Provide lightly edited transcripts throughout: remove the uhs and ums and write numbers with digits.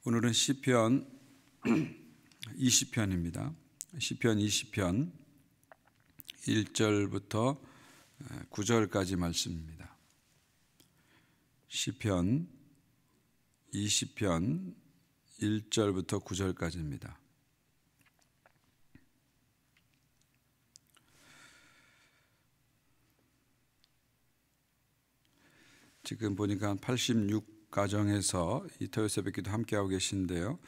오늘은 시편 20편입니다. 시편 20편 1절부터 9절까지 말씀입니다. 시편 20편 1절부터 9절까지입니다. 지금 보니까 한 86가정에서 이 토요일 새벽기도 함께하고 계신데요.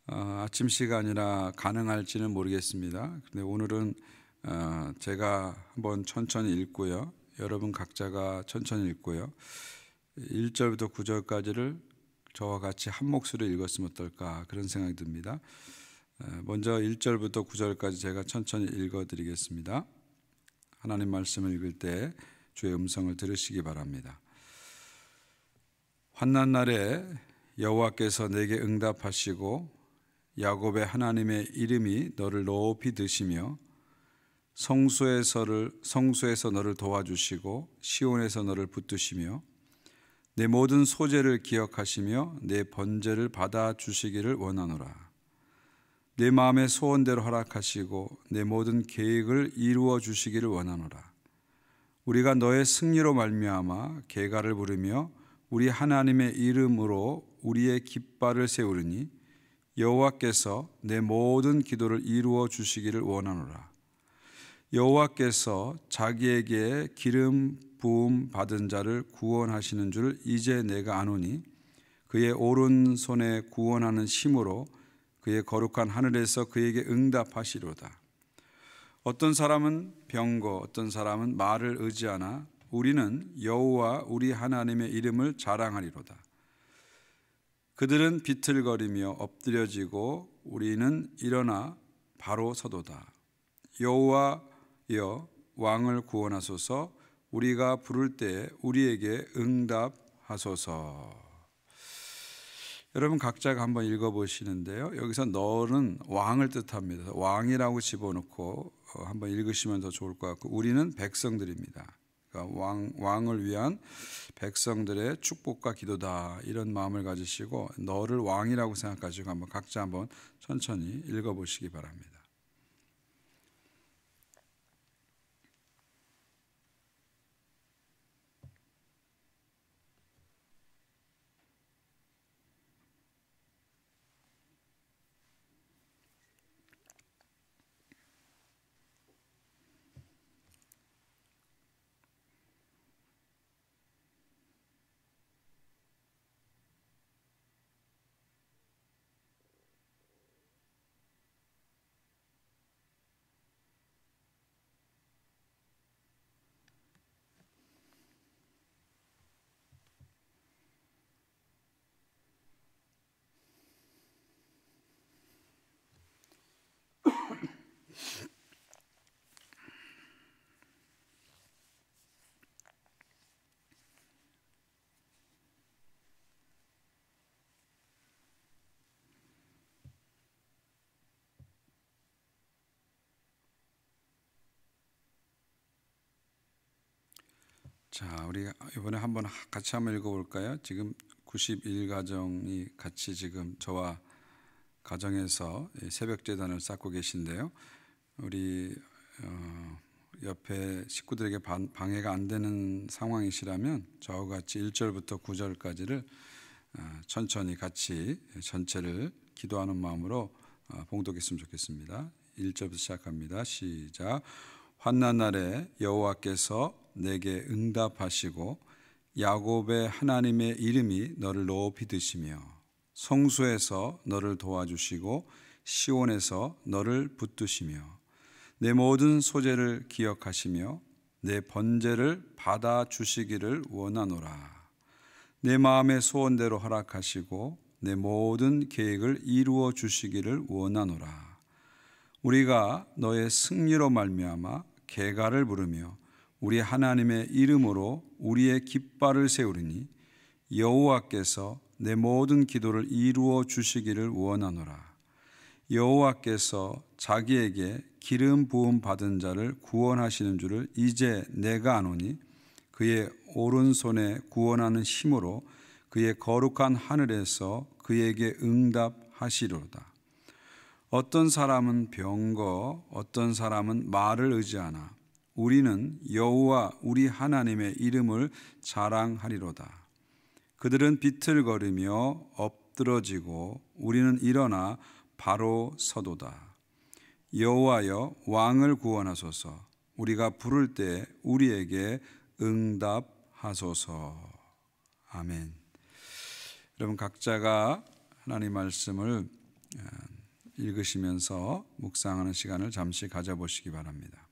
아침 시간이라 가능할지는 모르겠습니다. 근데 오늘은 제가 한번 천천히 읽고요. 여러분 각자가 천천히 읽고요. 1절부터 9절까지를 저와 같이 한 목소리로 읽었으면 어떨까 그런 생각이 듭니다. 먼저 1절부터 9절까지 제가 천천히 읽어드리겠습니다. 하나님 말씀을 읽을 때 주의 음성을 들으시기 바랍니다. 환난 날에 여호와께서 내게 응답하시고 야곱의 하나님의 이름이 너를 높이 드시며 성소에서 너를 도와주시고 시온에서 너를 붙드시며 내 모든 소재를 기억하시며 내 번제를 받아주시기를 원하노라. 내 마음의 소원대로 허락하시고 내 모든 계획을 이루어 주시기를 원하노라. 우리가 너의 승리로 말미암아 계가를 부르며 우리 하나님의 이름으로 우리의 깃발을 세우리니 여호와께서 내 모든 기도를 이루어 주시기를 원하노라. 여호와께서 자기에게 기름 부음 받은 자를 구원하시는 줄 이제 내가 아노니 그의 오른손에 구원하는 힘으로 그의 거룩한 하늘에서 그에게 응답하시로다. 어떤 사람은 병거, 어떤 사람은 말을 의지하나 우리는 여호와 우리 하나님의 이름을 자랑하리로다. 그들은 비틀거리며 엎드려지고 우리는 일어나 바로 서도다. 여호와여 왕을 구원하소서. 우리가 부를 때 우리에게 응답하소서. 여러분 각자가 한번 읽어보시는데요. 여기서 너는 왕을 뜻합니다. 왕이라고 집어넣고 한번 읽으시면 더 좋을 것 같고, 우리는 백성들입니다. 그러니까 왕을 위한 백성들의 축복과 기도다, 이런 마음을 가지시고 너를 왕이라고 생각하시고 한번 각자 한번 천천히 읽어보시기 바랍니다. 자, 우리 이번에 한번 같이 한번 읽어볼까요? 지금 91가정이 같이 지금 저와 가정에서 새벽 제단을 쌓고 계신데요. 우리 옆에 식구들에게 방해가 안 되는 상황이시라면 저와 같이 1절부터 9절까지를 천천히 같이 전체를 기도하는 마음으로 봉독했으면 좋겠습니다. 1절부터 시작합니다. 시작. 환난 날에 여호와께서 내게 응답하시고 야곱의 하나님의 이름이 너를 높이 드시며 성소에서 너를 도와주시고 시온에서 너를 붙드시며 내 모든 소재를 기억하시며 내 번제를 받아주시기를 원하노라. 내 마음의 소원대로 허락하시고 내 모든 계획을 이루어 주시기를 원하노라. 우리가 너의 승리로 말미암아 계가를 부르며 우리 하나님의 이름으로 우리의 깃발을 세우리니 여호와께서 내 모든 기도를 이루어 주시기를 원하노라. 여호와께서 자기에게 기름 부음 받은 자를 구원하시는 줄을 이제 내가 아노니 그의 오른손에 구원하는 힘으로 그의 거룩한 하늘에서 그에게 응답하시리로다. 어떤 사람은 병거, 어떤 사람은 말을 의지하나 우리는 여호와 우리 하나님의 이름을 자랑하리로다. 그들은 비틀거리며 엎드러지고 우리는 일어나 바로 서도다. 여호와여 왕을 구원하소서. 우리가 부를 때 우리에게 응답하소서. 아멘. 여러분 각자가 하나님 말씀을 읽으시면서 묵상하는 시간을 잠시 가져보시기 바랍니다.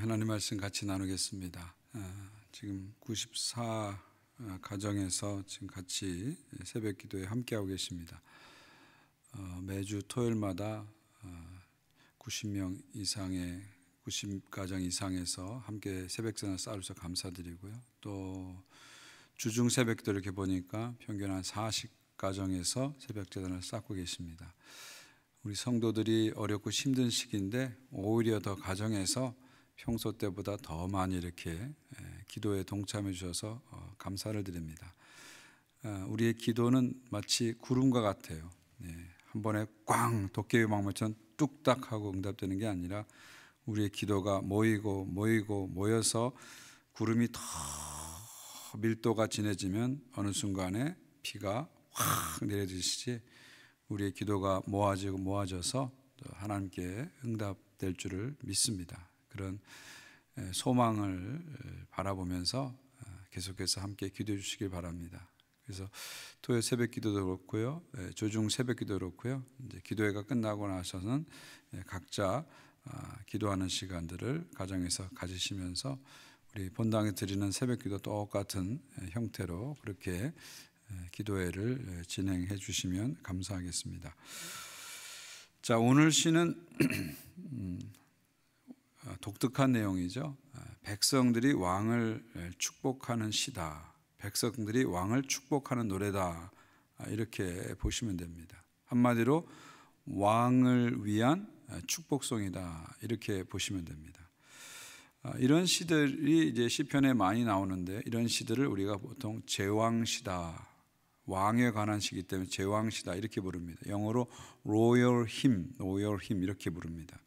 하나님 말씀 같이 나누겠습니다. 지금 94 가정에서 지금 같이 새벽 기도에 함께하고 계십니다. 매주 토요일마다 90명 이상의 90가정 이상에서 함께 새벽전을 쌓아주셔서 감사드리고요. 또 주중 새벽 기도 이렇게 보니까 평균 한 40가정에서 새벽전을 쌓고 계십니다. 우리 성도들이 어렵고 힘든 시기인데 오히려 더 가정에서 평소 때보다 더 많이 이렇게 기도에 동참해 주셔서 감사를 드립니다. 우리의 기도는 마치 구름과 같아요. 한 번에 꽝 도깨비 방망이처럼 뚝딱 하고 응답되는 게 아니라 우리의 기도가 모여서 구름이 더 밀도가 진해지면 어느 순간에 비가 확 내려지듯이 우리의 기도가 모아져서 하나님께 응답될 줄을 믿습니다. 그런 소망을 바라보면서 계속해서 함께 기도해 주시길 바랍니다. 그래서 토요일 새벽 기도도 그렇고요, 조중 새벽 기도도 그렇고요. 이제 기도회가 끝나고 나서는 각자 기도하는 시간들을 가정에서 가지시면서 우리 본당에 드리는 새벽 기도 똑같은 형태로 그렇게 기도회를 진행해 주시면 감사하겠습니다. 자, 오늘 시는 독특한 내용이죠. 백성들이 왕을 축복하는 시다. 백성들이 왕을 축복하는 노래다. 이렇게 보시면 됩니다. 한마디로 왕을 위한 축복송이다. 이렇게 보시면 됩니다. 이런 시들이 이제 시편에 많이 나오는데 이런 시들을 우리가 보통 제왕시다. 왕에 관한 시기 때문에 제왕시다 이렇게 부릅니다. 영어로 royal hymn 이렇게 부릅니다.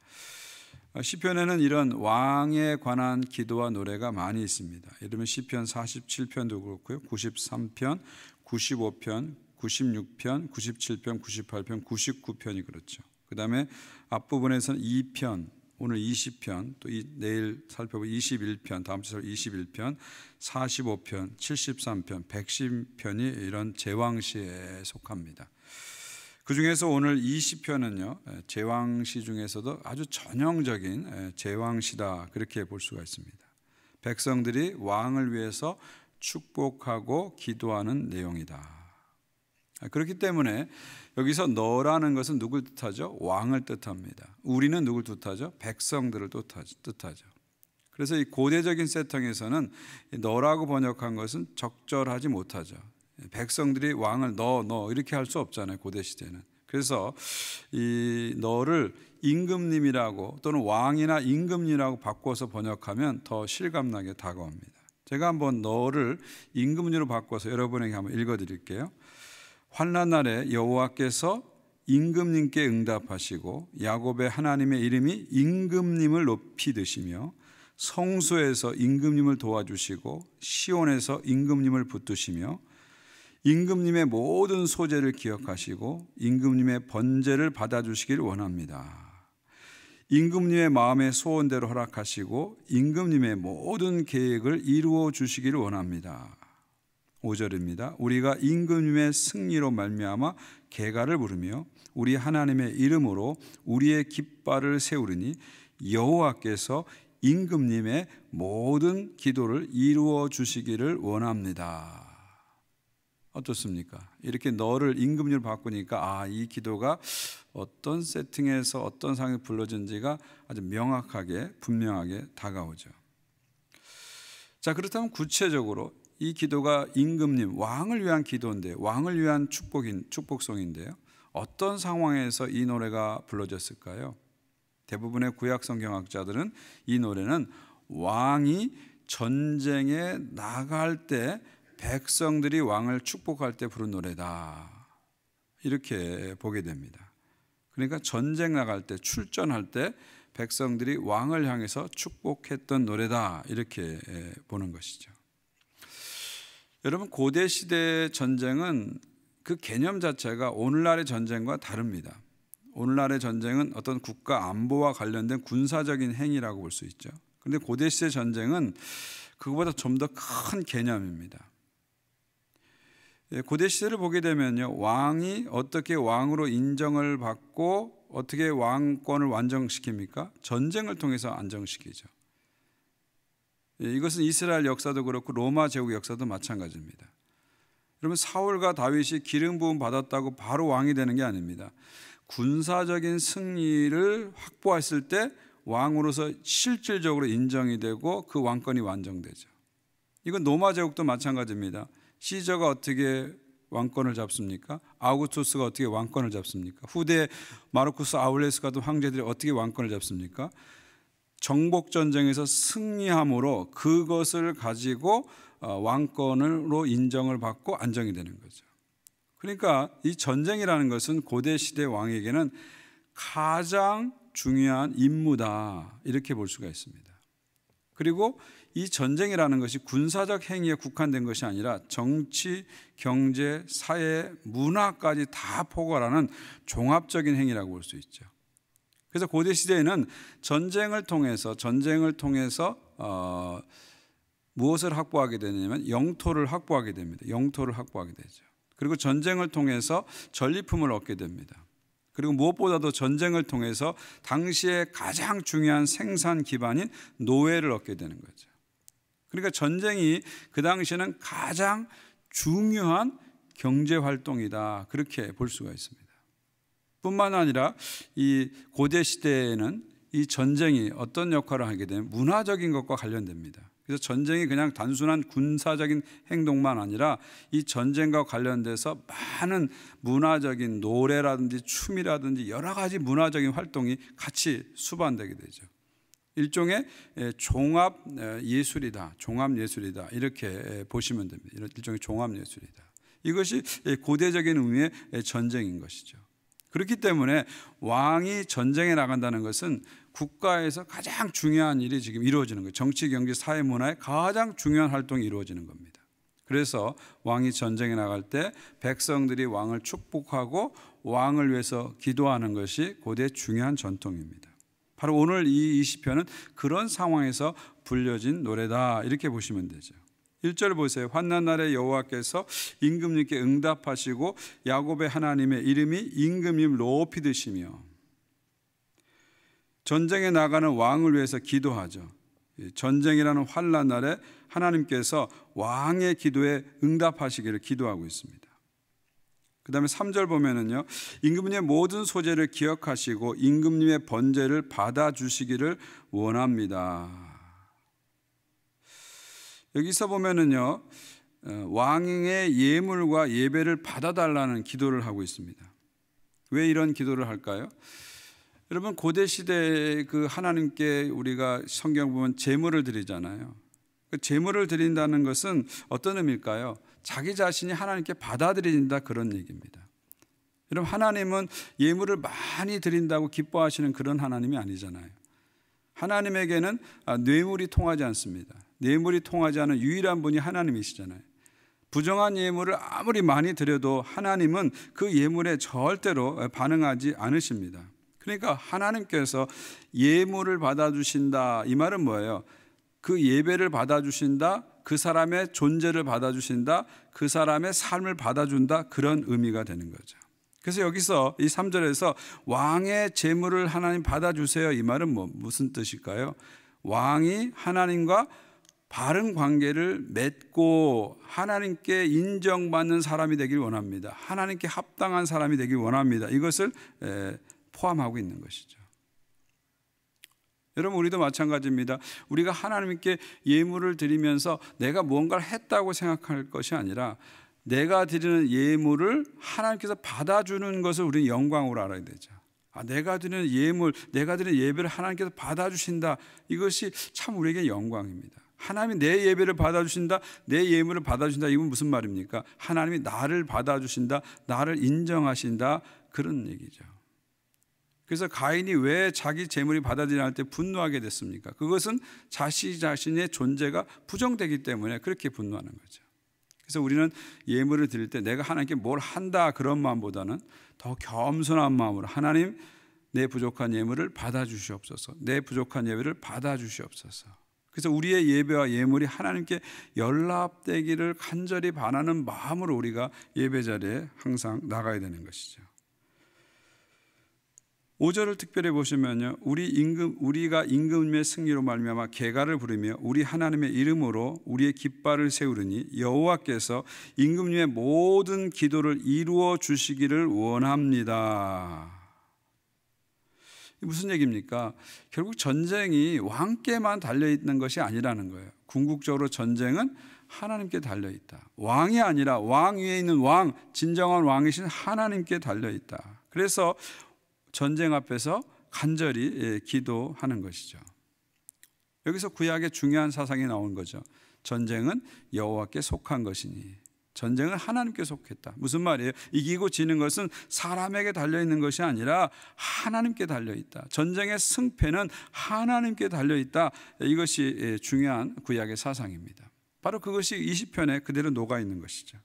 시편에는 이런 왕에 관한 기도와 노래가 많이 있습니다. 예를 들면 시편 47편도 그렇고요. 93편, 95편, 96편, 97편, 98편, 99편이 그렇죠. 그 다음에 앞부분에서는 2편, 오늘 20편, 또 내일 살펴볼 21편, 다음 주 21편, 45편, 73편, 110편이 이런 제왕시에 속합니다. 그 중에서 오늘 이 시편은요, 제왕시 중에서도 아주 전형적인 제왕시다, 그렇게 볼 수가 있습니다. 백성들이 왕을 위해서 축복하고 기도하는 내용이다. 그렇기 때문에 여기서 너라는 것은 누굴 뜻하죠? 왕을 뜻합니다. 우리는 누굴 뜻하죠? 백성들을 뜻하죠. 그래서 이 고대적인 세팅에서는 너라고 번역한 것은 적절하지 못하죠. 백성들이 왕을 너 이렇게 할 수 없잖아요, 고대 시대는. 그래서 이 너를 임금님이라고 또는 왕이나 임금님이라고 바꿔서 번역하면 더 실감나게 다가옵니다. 제가 한번 너를 임금님으로 바꿔서 여러분에게 한번 읽어드릴게요. 환난 날에 여호와께서 임금님께 응답하시고 야곱의 하나님의 이름이 임금님을 높이 드시며 성소에서 임금님을 도와주시고 시온에서 임금님을 붙드시며 임금님의 모든 소재를 기억하시고 임금님의 번제를 받아주시길 원합니다. 임금님의 마음의 소원대로 허락하시고 임금님의 모든 계획을 이루어 주시기를 원합니다. 5절입니다. 우리가 임금님의 승리로 말미암아 계가를 부르며 우리 하나님의 이름으로 우리의 깃발을 세우리니 여호와께서 임금님의 모든 기도를 이루어 주시기를 원합니다. 어떻습니까? 이렇게 너를 임금님으로 바꾸니까 이 기도가 어떤 세팅에서 어떤 상황에 불러진지가 아주 명확하게 분명하게 다가오죠. 자, 그렇다면 구체적으로 이 기도가 임금님, 왕을 위한 기도인데, 왕을 위한 축복송인데요, 어떤 상황에서 이 노래가 불러졌을까요? 대부분의 구약 성경학자들은 이 노래는 왕이 전쟁에 나갈 때 백성들이 왕을 축복할 때 부른 노래다, 이렇게 보게 됩니다. 그러니까 전쟁 나갈 때, 출전할 때 백성들이 왕을 향해서 축복했던 노래다, 이렇게 보는 것이죠. 여러분, 고대 시대의 전쟁은 그 개념 자체가 오늘날의 전쟁과 다릅니다. 오늘날의 전쟁은 어떤 국가 안보와 관련된 군사적인 행위라고 볼 수 있죠. 그런데 고대 시대 전쟁은 그거보다 좀 더 큰 개념입니다. 고대 시대를 보게 되면요, 왕이 어떻게 왕으로 인정을 받고 어떻게 왕권을 완성시킵니까? 전쟁을 통해서 안정시키죠. 이것은 이스라엘 역사도 그렇고 로마 제국 역사도 마찬가지입니다. 여러분, 사울과 다윗이 기름 부음 받았다고 바로 왕이 되는 게 아닙니다. 군사적인 승리를 확보했을 때 왕으로서 실질적으로 인정이 되고 그 왕권이 완성되죠. 이건 로마 제국도 마찬가지입니다. 시저가 어떻게 왕권을 잡습니까? 아우구스투스가 어떻게 왕권을 잡습니까? 후대 마르쿠스 아울레스가도 황제들이 어떻게 왕권을 잡습니까? 정복전쟁에서 승리함으로 그것을 가지고 왕권으로 인정을 받고 안정이 되는 거죠. 그러니까 이 전쟁이라는 것은 고대 시대 왕에게는 가장 중요한 임무다, 이렇게 볼 수가 있습니다. 그리고 이 전쟁이라는 것이 군사적 행위에 국한된 것이 아니라 정치, 경제, 사회, 문화까지 다 포괄하는 종합적인 행위라고 볼 수 있죠. 그래서 고대 시대에는 전쟁을 통해서 무엇을 확보하게 되냐면 영토를 확보하게 됩니다. 영토를 확보하게 되죠. 그리고 전쟁을 통해서 전리품을 얻게 됩니다. 그리고 무엇보다도 전쟁을 통해서 당시에 가장 중요한 생산 기반인 노예를 얻게 되는 거죠. 그러니까 전쟁이 그 당시에는 가장 중요한 경제 활동이다, 그렇게 볼 수가 있습니다. 뿐만 아니라 이 고대 시대에는 이 전쟁이 어떤 역할을 하게 되면 문화적인 것과 관련됩니다. 그래서 전쟁이 그냥 단순한 군사적인 행동만 아니라 이 전쟁과 관련돼서 많은 문화적인 노래라든지 춤이라든지 여러 가지 문화적인 활동이 같이 수반되게 되죠. 일종의 종합 예술이다, 이렇게 보시면 됩니다. 일종의 종합 예술이다. 이것이 고대적인 의미의 전쟁인 것이죠. 그렇기 때문에 왕이 전쟁에 나간다는 것은 국가에서 가장 중요한 일이 지금 이루어지는 거예요. 정치, 경제, 사회, 문화의 가장 중요한 활동이 이루어지는 겁니다. 그래서 왕이 전쟁에 나갈 때 백성들이 왕을 축복하고 왕을 위해서 기도하는 것이 고대 중요한 전통입니다. 바로 오늘 이 시편은 그런 상황에서 불려진 노래다, 이렇게 보시면 되죠. 1절 보세요. 환난 날에 여호와께서 임금님께 응답하시고 야곱의 하나님의 이름이 임금님 높이 드시며 전쟁에 나가는 왕을 위해서 기도하죠. 전쟁이라는 환난 날에 하나님께서 왕의 기도에 응답하시기를 기도하고 있습니다. 그 다음에 3절 보면은요, 임금님의 모든 소재를 기억하시고 임금님의 번제를 받아주시기를 원합니다. 여기서 보면은요, 왕의 예물과 예배를 받아달라는 기도를 하고 있습니다. 왜 이런 기도를 할까요? 여러분, 고대 시대에 그 하나님께 우리가 성경 보면 제물을 드리잖아요. 그 제물을 드린다는 것은 어떤 의미일까요? 자기 자신이 하나님께 받아들인다, 그런 얘기입니다. 여러분, 하나님은 예물을 많이 드린다고 기뻐하시는 그런 하나님이 아니잖아요. 하나님에게는 뇌물이 통하지 않습니다. 뇌물이 통하지 않은 유일한 분이 하나님이시잖아요. 부정한 예물을 아무리 많이 드려도 하나님은 그 예물에 절대로 반응하지 않으십니다. 그러니까 하나님께서 예물을 받아주신다, 이 말은 뭐예요? 그 예배를 받아주신다, 그 사람의 존재를 받아주신다, 그 사람의 삶을 받아준다, 그런 의미가 되는 거죠. 그래서 여기서 이 3절에서 왕의 제물을 하나님 받아주세요, 이 말은 무슨 뜻일까요? 왕이 하나님과 바른 관계를 맺고 하나님께 인정받는 사람이 되길 원합니다. 하나님께 합당한 사람이 되길 원합니다. 이것을 포함하고 있는 것이죠. 여러분, 우리도 마찬가지입니다. 우리가 하나님께 예물을 드리면서 내가 뭔가를 했다고 생각할 것이 아니라 내가 드리는 예물을 하나님께서 받아주는 것을 우리는 영광으로 알아야 되죠. 내가 드리는 예물, 내가 드리는 예배를 하나님께서 받아주신다, 이것이 참 우리에게 영광입니다. 하나님이 내 예배를 받아주신다, 내 예물을 받아주신다, 이건 무슨 말입니까? 하나님이 나를 받아주신다, 나를 인정하신다, 그런 얘기죠. 그래서 가인이 왜 자기 재물이 받아들여야 할 때 분노하게 됐습니까? 그것은 자신의 존재가 부정되기 때문에 그렇게 분노하는 거죠. 그래서 우리는 예물을 드릴 때 내가 하나님께 뭘 한다, 그런 마음보다는 더 겸손한 마음으로 하나님, 내 부족한 예물을 받아주시옵소서, 내 부족한 예배를 받아주시옵소서. 그래서 우리의 예배와 예물이 하나님께 연락되기를 간절히 바라는 마음으로 우리가 예배 자리에 항상 나가야 되는 것이죠. 5절을 특별히 보시면요, 우리가 임금님의 승리로 말미암아 개가를 부르며 우리 하나님의 이름으로 우리의 깃발을 세우르니 여호와께서 임금님의 모든 기도를 이루어 주시기를 원합니다. 무슨 얘기입니까? 결국 전쟁이 왕께만 달려있는 것이 아니라는 거예요. 궁극적으로 전쟁은 하나님께 달려있다. 왕이 아니라 왕 위에 있는 왕, 진정한 왕이신 하나님께 달려있다. 그래서 전쟁 앞에서 간절히 기도하는 것이죠. 여기서 구약의 중요한 사상이 나온 거죠. 전쟁은 여호와께 속한 것이니, 전쟁은 하나님께 속했다. 무슨 말이에요? 이기고 지는 것은 사람에게 달려있는 것이 아니라 하나님께 달려있다. 전쟁의 승패는 하나님께 달려있다. 이것이 중요한 구약의 사상입니다. 바로 그것이 20편에 그대로 녹아있는 것이죠.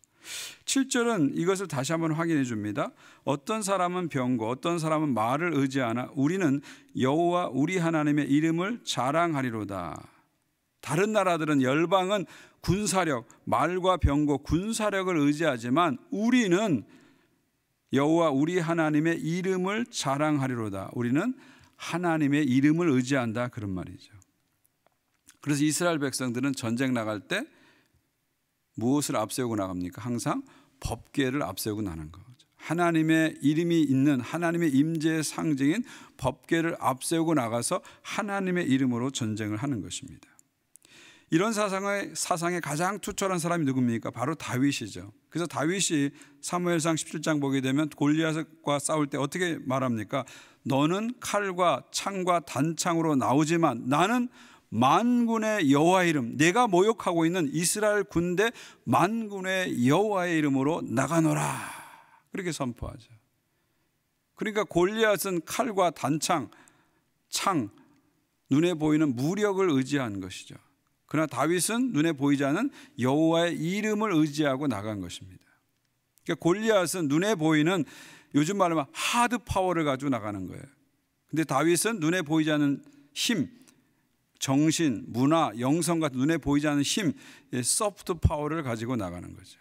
7절은 이것을 다시 한번 확인해 줍니다. 어떤 사람은 병거, 어떤 사람은 말을 의지하나 우리는 여호와 우리 하나님의 이름을 자랑하리로다. 다른 나라들은, 열방은 군사력, 말과 병거, 군사력을 의지하지만 우리는 여호와 우리 하나님의 이름을 자랑하리로다. 우리는 하나님의 이름을 의지한다, 그런 말이죠. 그래서 이스라엘 백성들은 전쟁 나갈 때 무엇을 앞세우고 나갑니까? 항상 법궤를 앞세우고 나가는 거죠. 하나님의 이름이 있는, 하나님의 임재의 상징인 법궤를 앞세우고 나가서 하나님의 이름으로 전쟁을 하는 것입니다. 이런 사상에 가장 투철한 사람이 누굽니까? 바로 다윗이죠. 그래서 다윗이 사무엘상 17장 보게 되면 골리앗과 싸울 때 어떻게 말합니까? 너는 칼과 창과 단창으로 나오지만 나는 만군의 여호와의 이름, 내가 모욕하고 있는 이스라엘 군대 만군의 여호와의 이름으로 나가노라, 그렇게 선포하죠. 그러니까 골리앗은 칼과 단창, 창, 눈에 보이는 무력을 의지한 것이죠. 그러나 다윗은 눈에 보이지 않는 여호와의 이름을 의지하고 나간 것입니다. 그러니까 골리앗은 눈에 보이는, 요즘 말로 하면 하드 파워를 가지고 나가는 거예요. 근데 다윗은 눈에 보이지 않는 힘, 정신, 문화, 영성 같은 눈에 보이지 않는 힘, 소프트 파워를 가지고 나가는 거죠.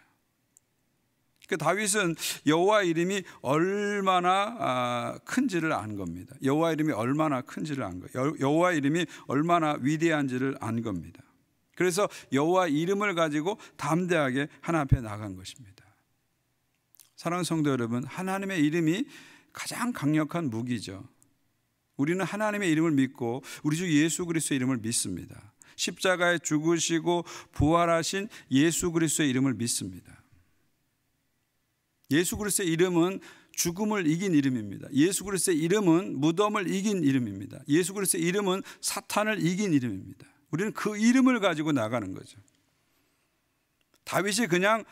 그 다윗은 여호와 이름이 얼마나 큰지를 안 겁니다. 여호와 이름이 얼마나 큰지를 안 거예요. 여호와 이름이 얼마나 위대한지를 안 겁니다. 그래서 여호와 이름을 가지고 담대하게 하나님 앞에 나간 것입니다. 사랑하는 성도 여러분, 하나님의 이름이 가장 강력한 무기죠. 우리는 하나님의 이름을 믿고 우리 주 예수 그리스도의 이름을 믿습니다. 십자가에 죽으시고 부활하신 예수 그리스도의 이름을 믿습니다. 예수 그리스도의 이름은 죽음을 이긴 이름입니다. 예수 그리스도의 이름은 무덤을 이긴 이름입니다. 예수 그리스도의 이름은 사탄을 이긴 이름입니다. 우리는 그 이름을 가지고 나가는 거죠. 다윗이 그냥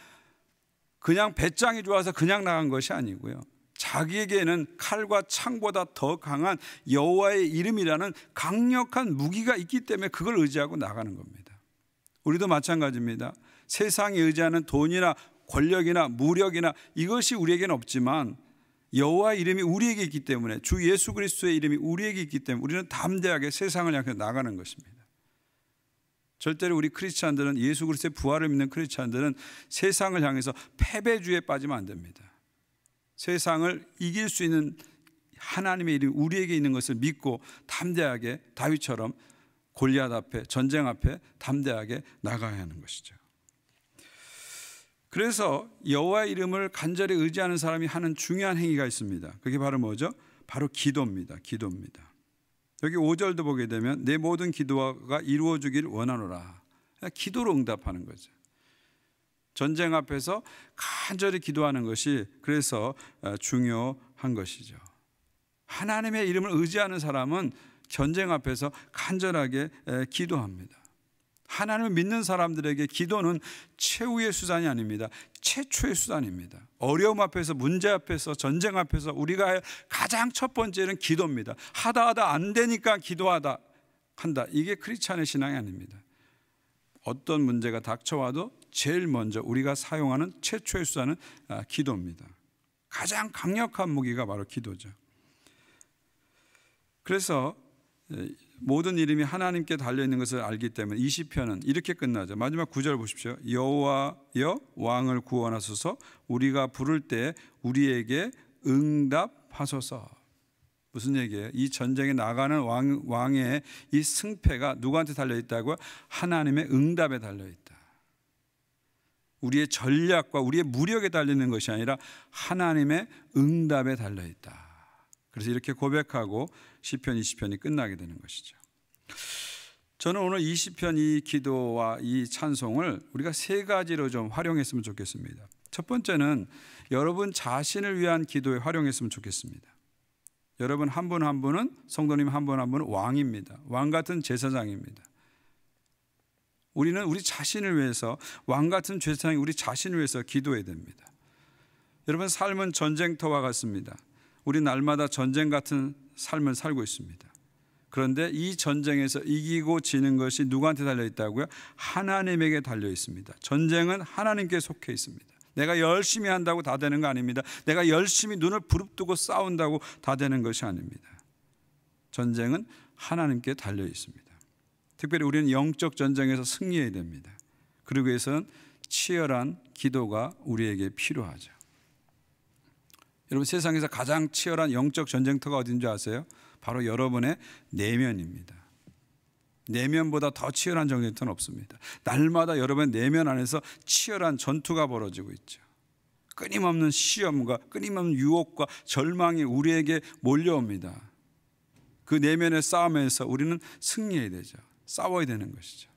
배짱이 좋아서 그냥 나간 것이 아니고요. 자기에게는 칼과 창보다 더 강한 여호와의 이름이라는 강력한 무기가 있기 때문에 그걸 의지하고 나가는 겁니다. 우리도 마찬가지입니다. 세상에 의지하는 돈이나 권력이나 무력이나 이것이 우리에게는 없지만 여호와의 이름이 우리에게 있기 때문에, 주 예수 그리스도의 이름이 우리에게 있기 때문에 우리는 담대하게 세상을 향해 나가는 것입니다. 절대로 우리 크리스찬들은, 예수 그리스도의 부활을 믿는 크리스찬들은 세상을 향해서 패배주의에 빠지면 안 됩니다. 세상을 이길 수 있는 하나님의 이름이 우리에게 있는 것을 믿고 담대하게 다윗처럼 골리앗 앞에, 전쟁 앞에 담대하게 나가야 하는 것이죠. 그래서 여호와의 이름을 간절히 의지하는 사람이 하는 중요한 행위가 있습니다. 그게 바로 뭐죠? 바로 기도입니다. 기도입니다. 여기 5절도 보게 되면 내 모든 기도가 이루어지길 원하노라. 기도로 응답하는 거죠. 전쟁 앞에서 간절히 기도하는 것이 그래서 중요한 것이죠. 하나님의 이름을 의지하는 사람은 전쟁 앞에서 간절하게 기도합니다. 하나님을 믿는 사람들에게 기도는 최후의 수단이 아닙니다. 최초의 수단입니다. 어려움 앞에서, 문제 앞에서, 전쟁 앞에서 우리가 할 가장 첫 번째는 기도입니다. 하다 안 되니까 기도한다. 이게 크리스찬의 신앙이 아닙니다. 어떤 문제가 닥쳐와도 제일 먼저 우리가 사용하는 최초의 수단은 기도입니다. 가장 강력한 무기가 바로 기도죠. 그래서 모든 이름이 하나님께 달려있는 것을 알기 때문에 20편은 이렇게 끝나죠. 마지막 9절 보십시오. 여호와여 왕을 구원하소서, 우리가 부를 때 우리에게 응답하소서. 무슨 얘기예요? 이 전쟁에 나가는 왕의 이 승패가 누구한테 달려있다고요? 하나님의 응답에 달려있다. 우리의 전략과 우리의 무력에 달리는 것이 아니라 하나님의 응답에 달려있다. 그래서 이렇게 고백하고 시편 20편이 끝나게 되는 것이죠. 저는 오늘 20편 이 기도와 이 찬송을 우리가 세 가지로 좀 활용했으면 좋겠습니다. 첫 번째는 여러분 자신을 위한 기도에 활용했으면 좋겠습니다. 여러분 한 분 한 분은, 성도님 한 분 한 분은 왕입니다. 왕 같은 제사장입니다. 우리는 우리 자신을 위해서, 왕 같은 제사장이 우리 자신을 위해서 기도해야 됩니다. 여러분 삶은 전쟁터와 같습니다. 우리 날마다 전쟁 같은 삶을 살고 있습니다. 그런데 이 전쟁에서 이기고 지는 것이 누구한테 달려 있다고요? 하나님에게 달려 있습니다. 전쟁은 하나님께 속해 있습니다. 내가 열심히 한다고 다 되는 거 아닙니다. 내가 열심히 눈을 부릅뜨고 싸운다고 다 되는 것이 아닙니다. 전쟁은 하나님께 달려 있습니다. 특별히 우리는 영적 전쟁에서 승리해야 됩니다. 그러기 위해서는 치열한 기도가 우리에게 필요하죠. 여러분 세상에서 가장 치열한 영적 전쟁터가 어딘지 아세요? 바로 여러분의 내면입니다. 내면보다 더 치열한 전쟁터는 없습니다. 날마다 여러분의 내면 안에서 치열한 전투가 벌어지고 있죠. 끊임없는 시험과 끊임없는 유혹과 절망이 우리에게 몰려옵니다. 그 내면의 싸움에서 우리는 승리해야 되죠. 싸워야 되는 것이죠.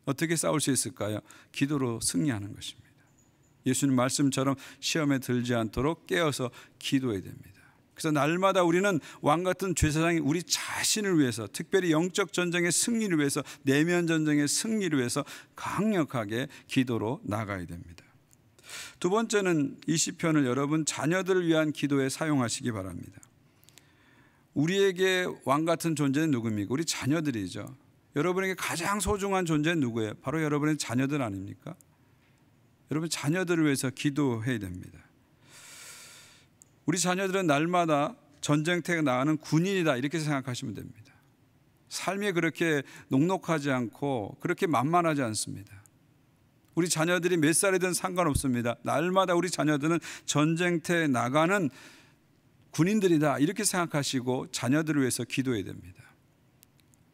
어떻게 싸울 수 있을까요? 기도로 승리하는 것입니다. 예수님 말씀처럼 시험에 들지 않도록 깨어서 기도해야 됩니다. 그래서 날마다 우리는 왕같은 제사장이 우리 자신을 위해서, 특별히 영적 전쟁의 승리를 위해서, 내면 전쟁의 승리를 위해서 강력하게 기도로 나가야 됩니다. 두 번째는 20편을 여러분 자녀들을 위한 기도에 사용하시기 바랍니다. 우리에게 왕같은 존재는 누굽니까? 우리 자녀들이죠. 여러분에게 가장 소중한 존재는 누구예요? 바로 여러분의 자녀들 아닙니까? 여러분 자녀들을 위해서 기도해야 됩니다. 우리 자녀들은 날마다 전쟁터에 나가는 군인이다 이렇게 생각하시면 됩니다. 삶이 그렇게 녹록하지 않고 그렇게 만만하지 않습니다. 우리 자녀들이 몇 살이든 상관없습니다. 날마다 우리 자녀들은 전쟁터에 나가는 군인들이다 이렇게 생각하시고 자녀들을 위해서 기도해야 됩니다.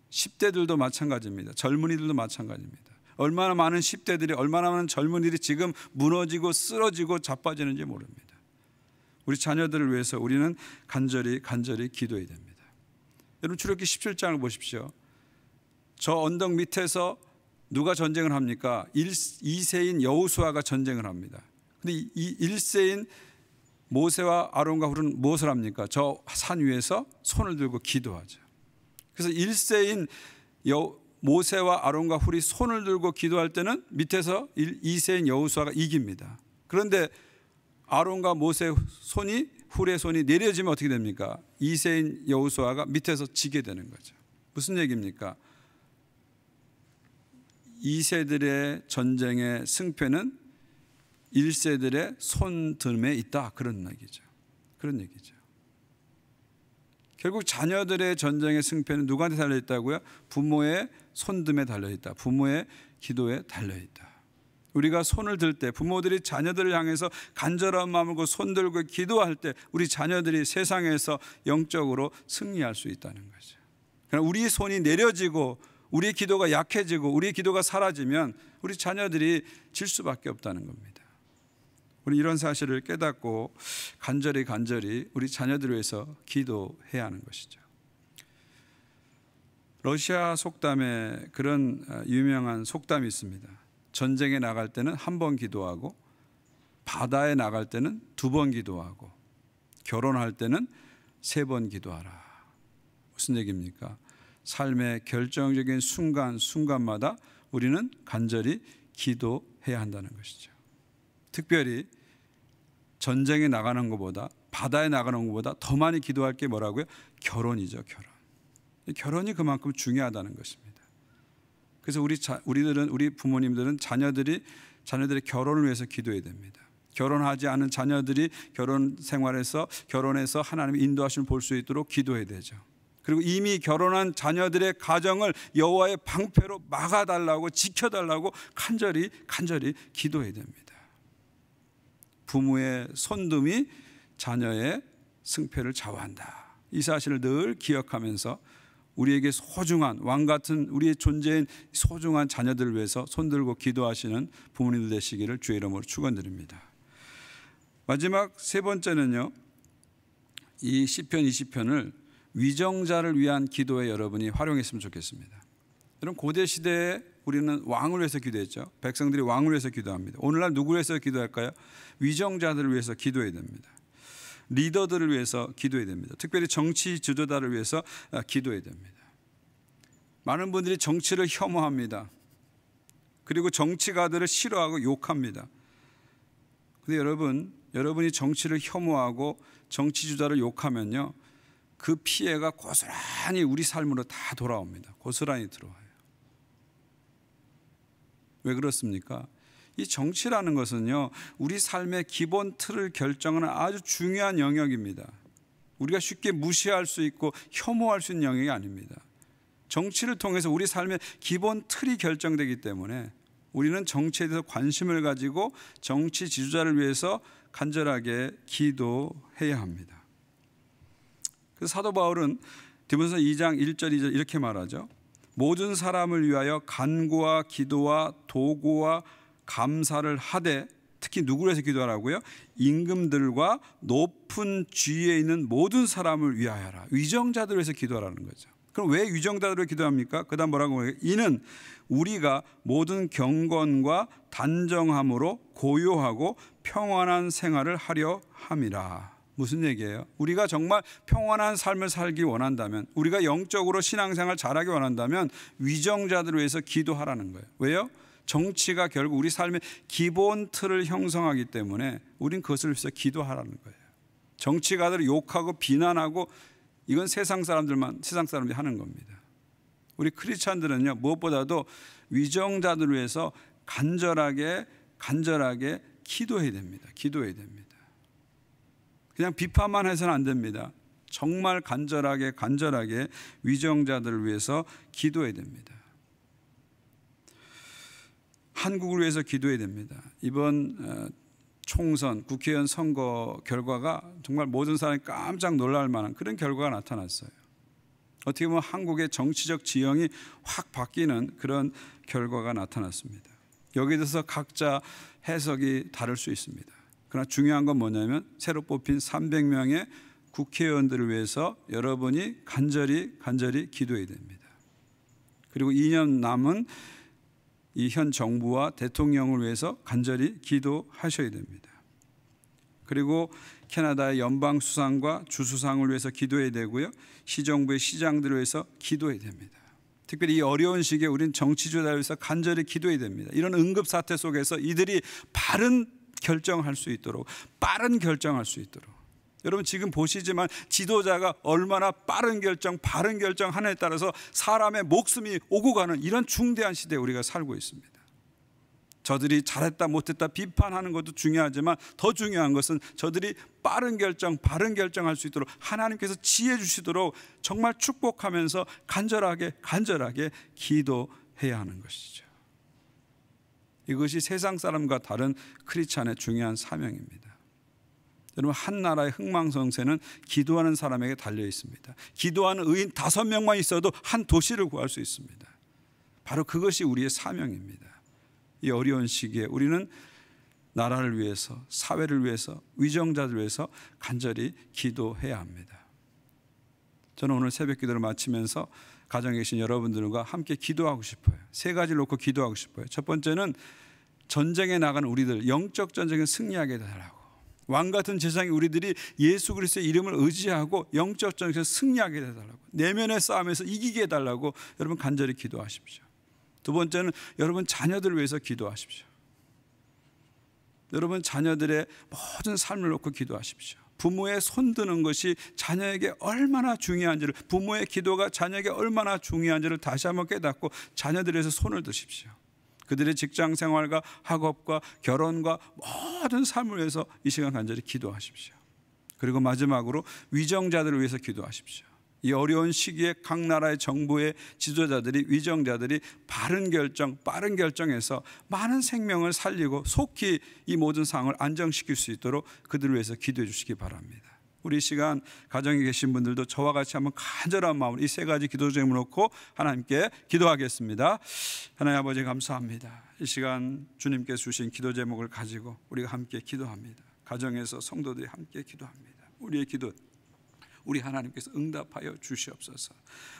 10대들도 마찬가지입니다. 젊은이들도 마찬가지입니다. 얼마나 많은 10대들이 얼마나 많은 젊은이들이 지금 무너지고 쓰러지고 자빠지는지 모릅니다. 우리 자녀들을 위해서 우리는 간절히 기도해야 됩니다. 여러분 출애굽기 17장을 보십시오. 저 언덕 밑에서 누가 전쟁을 합니까? 2세인 여호수아가 전쟁을 합니다. 근데 이 1세인 모세와 아론과 훌은 무엇을 합니까? 저 산 위에서 손을 들고 기도하죠. 그래서 1세인 모세와 아론과 훌이 손을 들고 기도할 때는 밑에서 2세인 여호수아가 이깁니다. 그런데 아론과 모세의 손이 훌의 손이 내려지면 어떻게 됩니까? 2세인 여호수아가 밑에서 지게 되는 거죠. 무슨 얘기입니까? 2세들의 전쟁의 승패는 1세들의 손등에 있다. 그런 얘기죠. 결국 자녀들의 전쟁의 승패는 누구한테 달려있다고요? 부모의 손등에 달려있다. 부모의 기도에 달려있다. 우리가 손을 들 때 부모들이 자녀들을 향해서 간절한 마음으로 손들고 기도할 때 우리 자녀들이 세상에서 영적으로 승리할 수 있다는 거죠. 그러나 우리의 손이 내려지고 우리의 기도가 약해지고 우리의 기도가 사라지면 우리 자녀들이 질 수밖에 없다는 겁니다. 우리 이런 사실을 깨닫고 간절히 우리 자녀들을 위해서 기도해야 하는 것이죠. 러시아 속담에 그런 유명한 속담이 있습니다. 전쟁에 나갈 때는 한 번 기도하고 바다에 나갈 때는 2번 기도하고 결혼할 때는 3번 기도하라. 무슨 얘기입니까? 삶의 결정적인 순간마다 우리는 간절히 기도해야 한다는 것이죠. 특별히 전쟁에 나가는 것보다 바다에 나가는 것보다 더 많이 기도할 게 뭐라고요? 결혼이죠. 결혼이 그만큼 중요하다는 것입니다. 그래서 우리 부모님들은 자녀들의 결혼을 위해서 기도해야 됩니다. 결혼하지 않은 자녀들이 결혼해서 하나님의 인도하심을 볼 수 있도록 기도해야 되죠. 그리고 이미 결혼한 자녀들의 가정을 여호와의 방패로 막아달라고 지켜달라고 간절히 기도해야 됩니다. 부모의 손등이 자녀의 승패를 좌우한다. 이 사실을 늘 기억하면서 우리에게 소중한 왕같은 우리의 존재인 소중한 자녀들을 위해서 손들고 기도하시는 부모님들 되시기를 주의 이름으로 축원드립니다. 마지막 3번째는요. 이 시편 20편을 위정자를 위한 기도에 여러분이 활용했으면 좋겠습니다. 여러분 고대 시대에 우리는 왕을 위해서 기도했죠. 백성들이 왕을 위해서 기도합니다. 오늘날 누구를 위해서 기도할까요? 위정자들을 위해서 기도해야 됩니다. 리더들을 위해서 기도해야 됩니다. 특별히 정치 지도자를 위해서 기도해야 됩니다. 많은 분들이 정치를 혐오합니다. 그리고 정치가들을 싫어하고 욕합니다. 그런데 여러분이 정치를 혐오하고 정치 지도자를 욕하면요. 그 피해가 고스란히 우리 삶으로 다 돌아옵니다. 고스란히 들어와요. 왜 그렇습니까? 이 정치라는 것은요, 우리 삶의 기본 틀을 결정하는 아주 중요한 영역입니다. 우리가 쉽게 무시할 수 있고 혐오할 수 있는 영역이 아닙니다. 정치를 통해서 우리 삶의 기본 틀이 결정되기 때문에 우리는 정치에 대해서 관심을 가지고 정치 지도자를 위해서 간절하게 기도해야 합니다. 그래서 사도 바울은 디모데전서 2장 1절 2절 이렇게 말하죠. 모든 사람을 위하여 간구와 기도와 도구와 감사를 하되, 특히 누구를 해서 기도하라고요? 임금들과 높은 지위에 있는 모든 사람을 위하여라. 위정자들을 위해서 기도하라는 거죠. 그럼 왜 위정자들을 기도합니까? 그 다음 뭐라고 해요? 이는 우리가 모든 경건과 단정함으로 고요하고 평안한 생활을 하려 함이라. 무슨 얘기예요? 우리가 정말 평안한 삶을 살기 원한다면, 우리가 영적으로 신앙생활 잘하기 원한다면 위정자들을 위해서 기도하라는 거예요. 왜요? 정치가 결국 우리 삶의 기본 틀을 형성하기 때문에 우린 그것을 위해서 기도하라는 거예요. 정치가들을 욕하고 비난하고 이건 세상 사람들이 하는 겁니다. 우리 크리스찬들은요, 무엇보다도 위정자들을 위해서 간절하게 기도해야 됩니다. 그냥 비판만 해서는 안 됩니다. 정말 간절하게 위정자들을 위해서 기도해야 됩니다. 한국을 위해서 기도해야 됩니다. 이번 총선, 국회의원 선거 결과가 정말 모든 사람이 깜짝 놀랄 만한 그런 결과가 나타났어요. 어떻게 보면 한국의 정치적 지형이 확 바뀌는 그런 결과가 나타났습니다. 여기에 대해서 각자 해석이 다를 수 있습니다. 그러나 중요한 건 뭐냐면 새로 뽑힌 300명의 국회의원들을 위해서 여러분이 간절히 기도해야 됩니다. 그리고 2년 남은 이 현 정부와 대통령을 위해서 간절히 기도하셔야 됩니다. 그리고 캐나다의 연방 수상과 주수상을 위해서 기도해야 되고요. 시정부의 시장들을 위해서 기도해야 됩니다. 특별히 이 어려운 시기에 우리는 정치주자를 위해서 간절히 기도해야 됩니다. 이런 응급 사태 속에서 이들이 빠른 결정할 수 있도록 여러분 지금 보시지만 지도자가 얼마나 빠른 결정, 바른 결정하느냐에 따라서 사람의 목숨이 오고 가는 이런 중대한 시대에 우리가 살고 있습니다. 저들이 잘했다 못했다 비판하는 것도 중요하지만 더 중요한 것은 저들이 빠른 결정, 바른 결정할 수 있도록 하나님께서 지혜 주시도록 정말 축복하면서 간절하게 기도해야 하는 것이죠. 이것이 세상 사람과 다른 크리스찬의 중요한 사명입니다. 여러분 한 나라의 흥망성쇠는 기도하는 사람에게 달려 있습니다. 기도하는 의인 5명만 있어도 한 도시를 구할 수 있습니다. 바로 그것이 우리의 사명입니다. 이 어려운 시기에 우리는 나라를 위해서, 사회를 위해서, 위정자들을 위해서 간절히 기도해야 합니다. 저는 오늘 새벽 기도를 마치면서 가정에 계신 여러분들과 함께 기도하고 싶어요. 3가지를 놓고 기도하고 싶어요. 첫 번째는 전쟁에 나가는 우리들, 영적 전쟁에 승리하게 해달라고. 왕 같은 세상에 우리들이 예수 그리스도의 이름을 의지하고 영적 전쟁에서 승리하게 해달라고, 내면의 싸움에서 이기게 해달라고 여러분 간절히 기도하십시오. 두 번째는 여러분 자녀들을 위해서 기도하십시오. 여러분 자녀들의 모든 삶을 놓고 기도하십시오. 부모의 손드는 것이 자녀에게 얼마나 중요한지를, 부모의 기도가 자녀에게 얼마나 중요한지를 다시 한번 깨닫고 자녀들에서 손을 드십시오. 그들의 직장 생활과 학업과 결혼과 모든 삶을 위해서 이 시간 간절히 기도하십시오. 그리고 마지막으로 위정자들을 위해서 기도하십시오. 이 어려운 시기에 각 나라의 정부의 지도자들이, 위정자들이 바른 결정해서 많은 생명을 살리고 속히 이 모든 상황을 안정시킬 수 있도록 그들을 위해서 기도해 주시기 바랍니다. 우리 시간 가정에 계신 분들도 저와 같이 한번 간절한 마음으로 이 3가지 기도 제목을 놓고 하나님께 기도하겠습니다. 하나님 아버지 감사합니다. 이 시간 주님께서 주신 기도 제목을 가지고 우리가 함께 기도합니다. 가정에서 성도들이 함께 기도합니다. 우리의 기도 우리 하나님께서 응답하여 주시옵소서.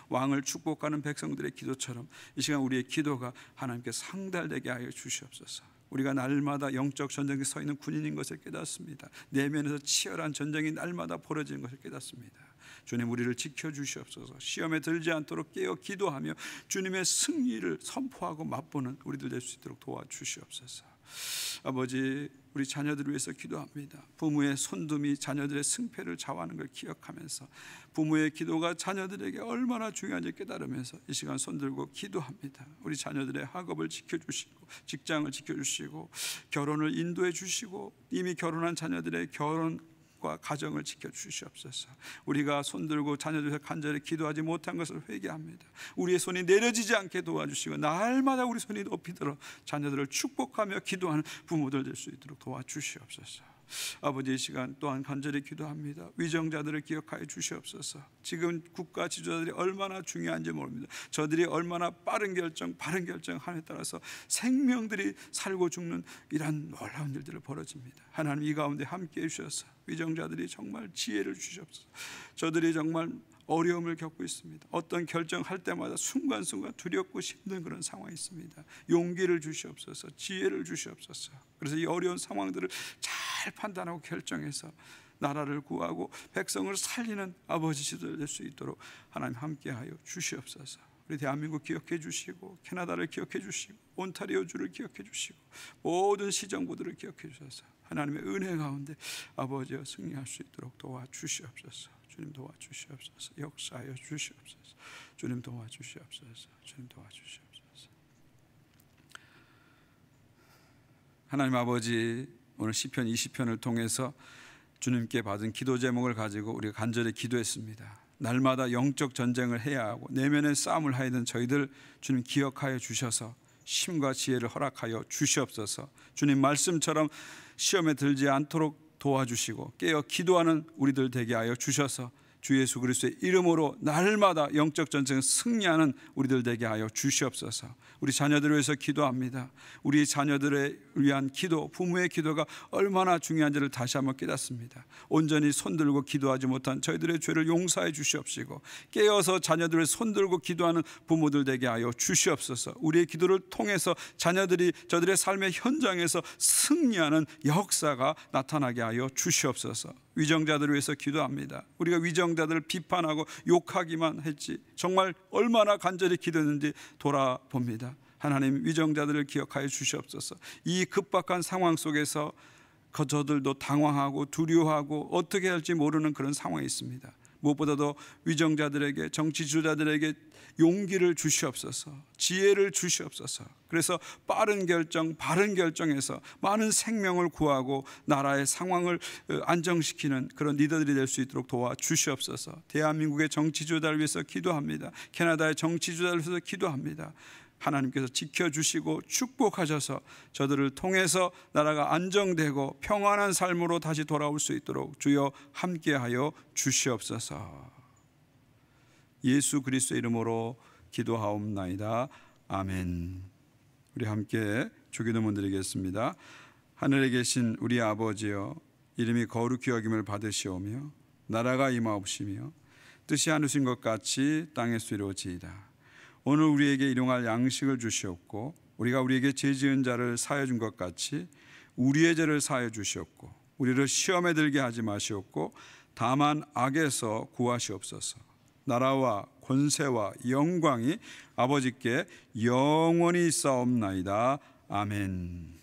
왕을 축복하는 백성들의 기도처럼 이 시간 우리의 기도가 하나님께 상달되게 하여 주시옵소서. 우리가 날마다 영적 전쟁에 서 있는 군인인 것을 깨닫습니다. 내면에서 치열한 전쟁이 날마다 벌어지는 것을 깨닫습니다. 주님 우리를 지켜주시옵소서. 시험에 들지 않도록 깨어 기도하며 주님의 승리를 선포하고 맛보는 우리들 될 수 있도록 도와주시옵소서. 아버지 우리 자녀들을 위해서 기도합니다. 부모의 손둠이 자녀들의 승패를 좌우하는 걸 기억하면서 부모의 기도가 자녀들에게 얼마나 중요한지 깨달으면서 이 시간 손들고 기도합니다. 우리 자녀들의 학업을 지켜주시고 직장을 지켜주시고 결혼을 인도해 주시고 이미 결혼한 자녀들의 결혼과 가정을 지켜주시옵소서. 우리가 손들고 자녀들에서 간절히 기도하지 못한 것을 회개합니다. 우리의 손이 내려지지 않게 도와주시고 날마다 우리 손이 높이 들어 자녀들을 축복하며 기도하는 부모들 될 수 있도록 도와주시옵소서. 아버지 이 시간 또한 간절히 기도합니다. 위정자들을 기억하여 주시옵소서. 지금 국가 지도자들이 얼마나 중요한지 모릅니다. 저들이 얼마나 빠른 결정, 바른 결정함에 따라서 생명들이 살고 죽는 이런 놀라운 일들을 벌어집니다. 하나님 이 가운데 함께해 주셔서 위정자들이 정말 지혜를 주시옵소서. 저들이 정말 어려움을 겪고 있습니다. 어떤 결정할 때마다 순간순간 두렵고 힘든 그런 상황이 있습니다. 용기를 주시옵소서. 지혜를 주시옵소서. 그래서 이 어려운 상황들을 잘 판단하고 결정해서 나라를 구하고 백성을 살리는 아버지 지도를 될 수 있도록 하나님 함께하여 주시옵소서. 우리 대한민국 기억해 주시고 캐나다를 기억해 주시고 온타리오주를 기억해 주시고 모든 시정부들을 기억해 주셔서 하나님의 은혜 가운데 아버지와 승리할 수 있도록 도와주시옵소서. 주님 도와주시옵소서. 역사하여 주시옵소서. 주님 도와주시옵소서. 주님 도와주시옵소서. 하나님 아버지 오늘 시편 20편을 통해서 주님께 받은 기도 제목을 가지고 우리가 간절히 기도했습니다. 날마다 영적 전쟁을 해야 하고 내면의 싸움을 해야 되는 저희들 주님 기억하여 주셔서 힘과 지혜를 허락하여 주시옵소서. 주님 말씀처럼 시험에 들지 않도록 도와주시고 깨어 기도하는 우리들 되게 하여 주셔서 주 예수 그리스도의 이름으로 날마다 영적 전쟁 승리하는 우리들 되게 하여 주시옵소서. 우리 자녀들을 위해서 기도합니다. 우리 자녀들을 위한 기도, 부모의 기도가 얼마나 중요한지를 다시 한번 깨닫습니다. 온전히 손들고 기도하지 못한 저희들의 죄를 용서해 주시옵시고 깨어서 자녀들을 손들고 기도하는 부모들 되게 하여 주시옵소서. 우리의 기도를 통해서 자녀들이 저들의 삶의 현장에서 승리하는 역사가 나타나게 하여 주시옵소서. 위정자들을 위해서 기도합니다. 우리가 위정자들을 비판하고 욕하기만 했지 정말 얼마나 간절히 기도했는지 돌아봅니다. 하나님 위정자들을 기억하여 주시옵소서. 이 급박한 상황 속에서 저들도 당황하고 두려워하고 어떻게 할지 모르는 그런 상황이 있습니다. 무엇보다도 위정자들에게, 정치 지도자들에게 용기를 주시옵소서, 지혜를 주시옵소서. 그래서 빠른 결정, 바른 결정에서 많은 생명을 구하고 나라의 상황을 안정시키는 그런 리더들이 될 수 있도록 도와주시옵소서. 대한민국의 정치 지도자를 위해서 기도합니다. 캐나다의 정치 지도자를 위해서 기도합니다. 하나님께서 지켜주시고 축복하셔서 저들을 통해서 나라가 안정되고 평안한 삶으로 다시 돌아올 수 있도록 주여 함께하여 주시옵소서. 예수 그리스도의 이름으로 기도하옵나이다. 아멘. 우리 함께 주기도문 드리겠습니다. 하늘에 계신 우리 아버지여, 이름이 거룩히 여김을 받으시오며 나라가 임하옵시며 뜻이 하늘인 것 같이 땅에서 이루어지이다. 오늘 우리에게 일용할 양식을 주시옵고 우리가 우리에게 죄 지은 자를 사하여 준 것 같이 우리의 죄를 사하여 주시옵고 우리를 시험에 들게 하지 마시옵고 다만 악에서 구하시옵소서. 나라와 권세와 영광이 아버지께 영원히 있사옵나이다. 아멘.